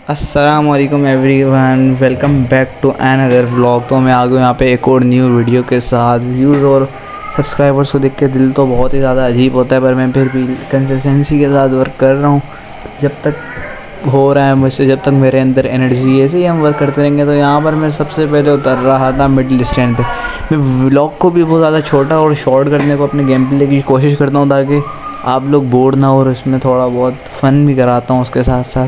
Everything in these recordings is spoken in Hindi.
अस्सलामुअलैकुम everyone, welcome back to another vlog. तो मैं आ गया यहाँ पे एक और न्यू वीडियो के साथ। व्यूज़ और सब्सक्राइबर्स को देख के दिल तो बहुत ही ज़्यादा अजीब होता है, पर मैं फिर भी कंसिस्टेंसी के साथ वर्क कर रहा हूँ। जब तक हो रहा है मुझसे, जब तक मेरे अंदर एनर्जी, ऐसे ही हम वर्क करते रहेंगे। तो यहाँ पर मैं सबसे पहले उतर रहा था मिडिल स्टैंड पे। मैं व्लॉग को भी बहुत ज़्यादा छोटा और शॉर्ट करने को अपने गेम प्ले की कोशिश करता हूँ, ताकि आप लोग बोर ना हो और इसमें थोड़ा बहुत फ़न भी कराता हूँ उसके साथ साथ,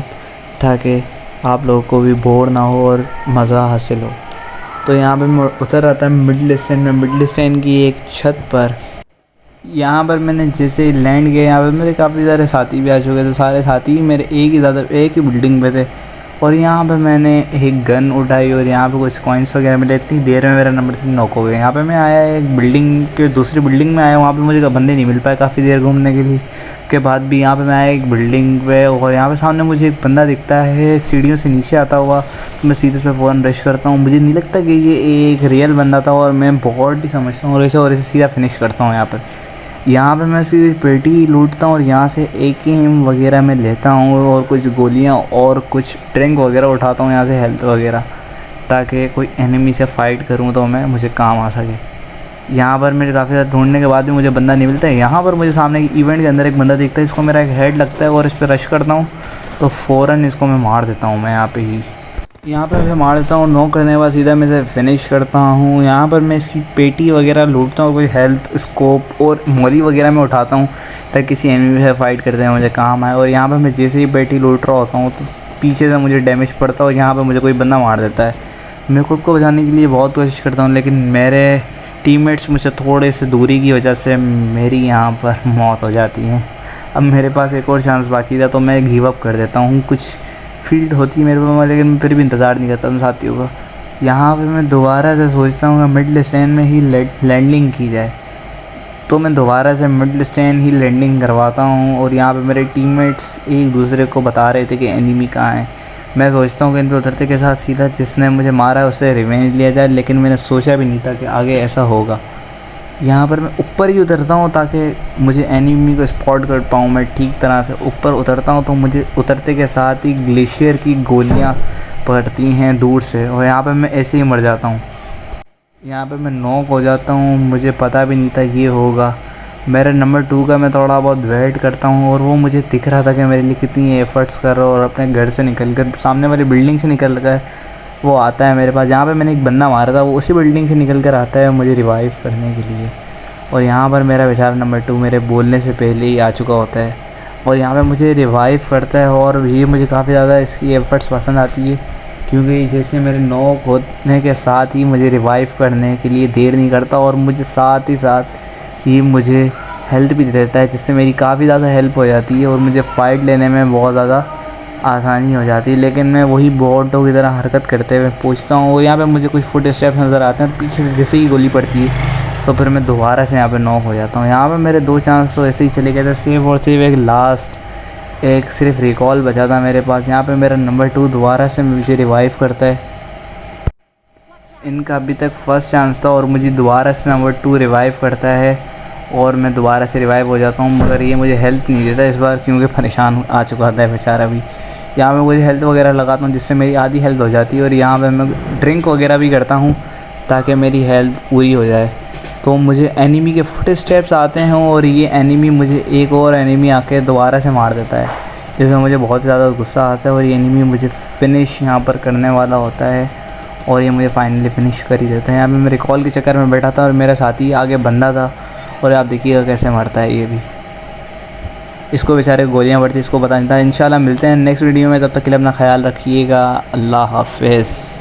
ताकि आप लोगों को भी बोर ना हो और मज़ा हासिल हो। तो यहाँ पे मैं उतर रहा था मिडिल स्टैंड में। मिडिल स्टैंड की एक छत पर, यहाँ पर मैंने जैसे ही लैंड किया, यहाँ पर मेरे काफ़ी सारे साथी भी आ चुके थे। सारे साथी मेरे एक ही बिल्डिंग पे थे। और यहाँ पे मैंने एक गन उठाई और यहाँ पे कुछ कॉइन्स वगैरह मिले। इतनी देर में मेरा नंबर 3 नॉक हो गया। यहाँ पे मैं आया एक बिल्डिंग के दूसरी बिल्डिंग में आया, वहाँ पे मुझे बंदे नहीं मिल पाए काफ़ी देर घूमने के लिए के बाद भी। यहाँ पे मैं आया एक बिल्डिंग पे और यहाँ पे सामने मुझे एक बंदा दिखता है सीढ़ियों से नीचे आता हुआ। तो मैं सीधे पे फ़ौरन रश करता हूँ। मुझे नहीं लगता कि ये एक रियल बंदा था और मैं बहुत ही समझता हूँ और इसे सीधा फिनिश करता हूँ। यहाँ पे मैं उसकी पेटी लूटता हूँ और यहाँ से AKM वगैरह मैं लेता हूँ और कुछ गोलियाँ और कुछ ड्रिंक वगैरह उठाता हूँ यहाँ से, हेल्थ वगैरह, ताकि कोई एनिमी से फ़ाइट करूँ तो मैं मुझे काम आ सके। यहाँ पर मेरे काफ़ी ज़्यादा ढूंढने के बाद भी मुझे बंदा नहीं मिलता है। यहाँ पर मुझे सामने इवेंट के अंदर एक बंदा दिखता है, इसको मेरा एक हेड लगता है और इस पर रश करता हूँ तो फ़ौरन इसको मैं मार देता हूँ। मैं यहाँ पे मैं मार देता हूँ। नॉक करने के बाद सीधा मैं इसे फिनिश करता हूँ। यहाँ पर मैं इसकी पेटी वगैरह लूटता हूँ, कोई हेल्थ स्कोप और मोली वगैरह मैं उठाता हूँ ताकि किसी एनिमी से फ़ाइट करते हैं मुझे काम आए। और यहाँ पर मैं जैसे ही पेटी लूट रहा होता हूँ तो पीछे से मुझे डैमेज पड़ता है और यहाँ पर मुझे कोई बंदा मार देता है। मैं खुद को बचाने के लिए बहुत कोशिश करता हूँ, लेकिन मेरे टीममेट्स मुझसे थोड़े से दूरी की वजह से मेरी यहाँ पर मौत हो जाती है। अब मेरे पास एक और चांस बाकी था तो मैं गिव अप कर देता हूँ। कुछ फील्ड होती है मेरे पास, लेकिन मैं फिर भी इंतज़ार नहीं करता साथियों का। यहाँ पे मैं दोबारा से सोचता हूँ कि मिडिल स्टैंड में ही लैंडिंग की जाए, तो मैं दोबारा से मिडिल स्टैंड ही लैंडिंग करवाता हूँ। और यहाँ पे मेरे टीममेट्स एक दूसरे को बता रहे थे कि एनिमी कहाँ है। मैं सोचता हूँ कि इन पर उतरते के साथ सीधा जिसने मुझे मारा है उससे रिवेंज लिया जाए, लेकिन मैंने सोचा भी नहीं था कि आगे ऐसा होगा। यहाँ पर मैं ऊपर ही उतरता हूँ ताकि मुझे एनिमी को स्पॉट कर पाऊँ। मैं ठीक तरह से ऊपर उतरता हूँ तो मुझे उतरते के साथ ही ग्लेशियर की गोलियाँ पड़ती हैं दूर से और यहाँ पर मैं ऐसे ही मर जाता हूँ। यहाँ पर मैं नॉक हो जाता हूँ। मुझे पता भी नहीं था ये होगा। मेरे नंबर 2 का मैं थोड़ा बहुत वेट करता हूँ और वो मुझे दिख रहा था कि मेरे लिए कितनी एफ़र्ट्स कर रहा है और अपने घर से निकल कर सामने वाली बिल्डिंग से निकल कर वो आता है मेरे पास। यहाँ पे मैंने एक बंदा मारा था, वो उसी बिल्डिंग से निकल कर आता है मुझे रिवाइव करने के लिए। और यहाँ पर मेरा बेचारा नंबर 2 मेरे बोलने से पहले ही आ चुका होता है और यहाँ पे मुझे रिवाइव करता है। और ये मुझे काफ़ी ज़्यादा इसकी एफ़र्ट्स पसंद आती है, क्योंकि जैसे मेरे नॉक होने के साथ ही मुझे रिवाइव करने के लिए देर नहीं करता और मुझे साथ ही साथ ये मुझे हेल्थ भी देता है, जिससे मेरी काफ़ी ज़्यादा हेल्प हो जाती है और मुझे फ़ाइट लेने में बहुत ज़्यादा आसानी हो जाती है। लेकिन मैं वही बॉटों की तरह हरकत करते हुए पूछता हूँ और यहाँ पे मुझे कुछ फुट स्टेप्स नज़र आते हैं। पीछे से जैसे ही गोली पड़ती है तो फिर मैं दोबारा से यहाँ पे नॉक हो जाता हूँ। यहाँ पे मेरे 2 चांस तो ऐसे ही चले गए थे। सिर्फ और सिर्फ एक लास्ट एक सिर्फ रिकॉल बचा था मेरे पास। यहाँ पे मेरा नंबर 2 दोबारा से मुझे रिवाइव करता है। इनका अभी तक फर्स्ट चांस था और मुझे दोबारा से नंबर 2 रिवाइव करता है और मैं दोबारा से रिवाइव हो जाता हूँ। मगर ये मुझे हेल्थ नहीं देता इस बार, क्योंकि परेशान आ चुका था बेचारा भी। यहाँ पे मुझे हेल्थ वगैरह लगाता हूँ जिससे मेरी आधी हेल्थ हो जाती है और यहाँ पे मैं ड्रिंक वगैरह भी करता हूँ ताकि मेरी हेल्थ पूरी हो जाए। तो मुझे एनिमी के फुट स्टेप्स आते हैं और ये एनिमी मुझे एक और एनिमी आके दोबारा से मार देता है, जिसमें मुझे बहुत ज़्यादा गुस्सा आता है और ये एनिमी मुझे फिनिश यहाँ पर करने वाला होता है और ये मुझे फाइनली फिनिश कर ही देता है। यहाँ पे मैं रिकॉल के चक्कर में बैठा था और मेरा साथी आगे बंदा था और आप देखिएगा कैसे मरता है ये भी। इसको बेचारे गोलियां पड़ती, इसको पता नहीं था। इंशाल्लाह मिलते हैं नेक्स्ट वीडियो में, तब तक के लिए अपना ख्याल रखिएगा। अल्लाह हाफ़िज़।